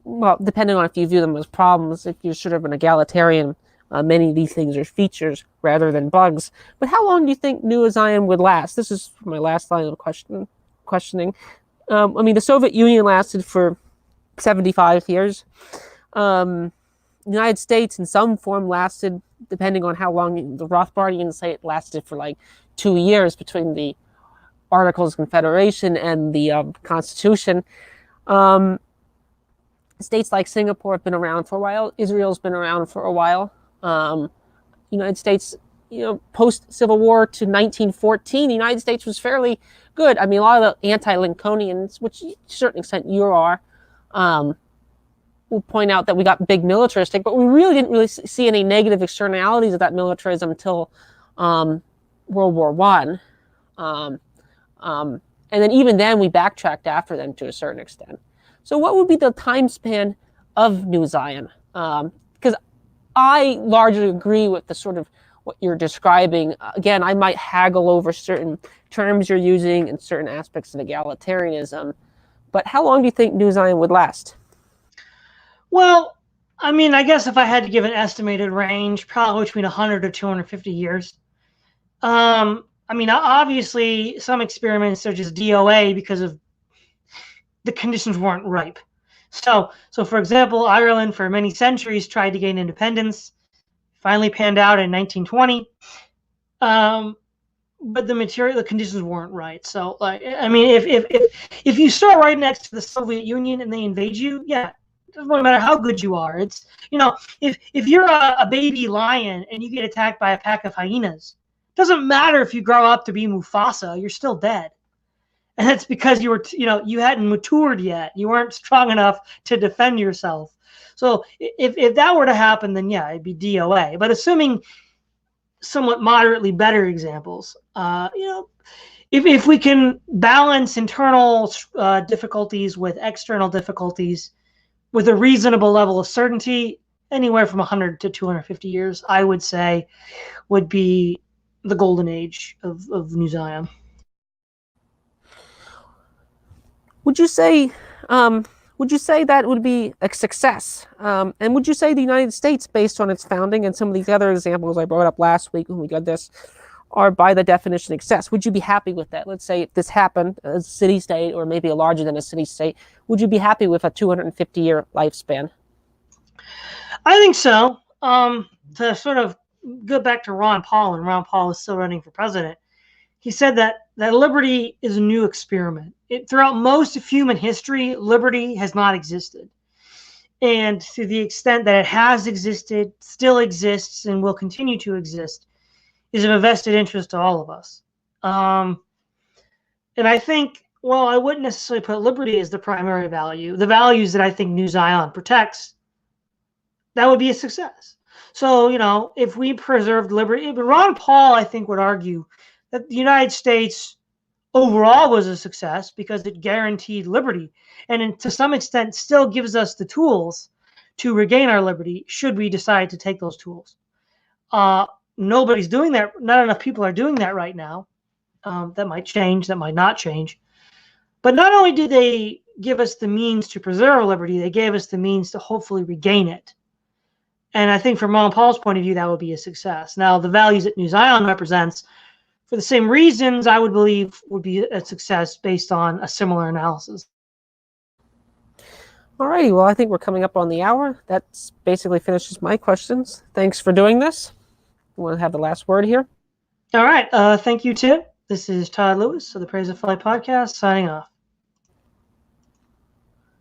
well, depending on if you view them as problems, if you're sort of an egalitarian, many of these things are features rather than bugs. But how long do you think New Zion would last? This is my last line of questioning. I mean, the Soviet Union lasted for 75 years. The United States, in some form, lasted, depending on how long the Rothbardians say it lasted, for like 2 years between the Articles of Confederation and the Constitution. States like Singapore have been around for a while. Israel's been around for a while. United States, post-Civil War to 1914, the United States was fairly good. I mean, a lot of the anti-Lincolnians, which to a certain extent you are, will point out that we got big militaristic, but we really didn't really see any negative externalities of that militarism until World War I. And then even then, we backtracked after them to a certain extent. So what would be the time span of New Zion? Because I largely agree with the sort of what you're describing. Again, I might haggle over certain terms you're using and certain aspects of egalitarianism. But how long do you think New Zion would last? Well, I mean, I guess if I had to give an estimated range, probably between 100 to 250 years. I mean, obviously, some experiments are just DOA because of the conditions weren't ripe. So for example, Ireland for many centuries tried to gain independence, finally panned out in 1920. But the conditions weren't right. So, I mean, if you start right next to the Soviet Union and they invade you, yeah, it doesn't really matter how good you are. It's, if you're a baby lion and you get attacked by a pack of hyenas, doesn't matter if you grow up to be Mufasa, you're still dead. And that's because you hadn't matured yet. You weren't strong enough to defend yourself. So if that were to happen, then yeah, it'd be DOA. But assuming somewhat moderately better examples, if we can balance internal difficulties with external difficulties with a reasonable level of certainty, anywhere from 100 to 250 years, I would say, would be the golden age of New Zion. Would you say that would be a success? And would you say the United States, based on its founding and some of these other examples I brought up last week when we got this, are by the definition of success? Would you be happy with that? Let's say if this happened, a city-state or maybe a larger than a city-state, would you be happy with a 250-year lifespan? I think so. To sort of go back to Ron Paul, and Ron Paul is still running for president, he said that liberty is a new experiment. Throughout most of human history, liberty has not existed. And to the extent that it has existed, still exists, and will continue to exist, is of a vested interest to all of us. And I think, well, I wouldn't necessarily put liberty as the primary value. The values that I think New Zion protects, that would be a success. So, if we preserved liberty, but Ron Paul, I think, would argue that the United States overall was a success because it guaranteed liberty, and to some extent still gives us the tools to regain our liberty should we decide to take those tools. Nobody's doing that. Not enough people are doing that right now. That might change, that might not change. But not only did they give us the means to preserve liberty, they gave us the means to hopefully regain it. And I think from Ron Paul's point of view, that would be a success. Now, the values that New Zion represents, for the same reasons, I would believe would be a success based on a similar analysis. All righty. Well, I think we're coming up on the hour. That basically finishes my questions. Thanks for doing this. You want to have the last word here? All right. Thank you, Tim. This is Todd Lewis of the Praise of Flight podcast, signing off.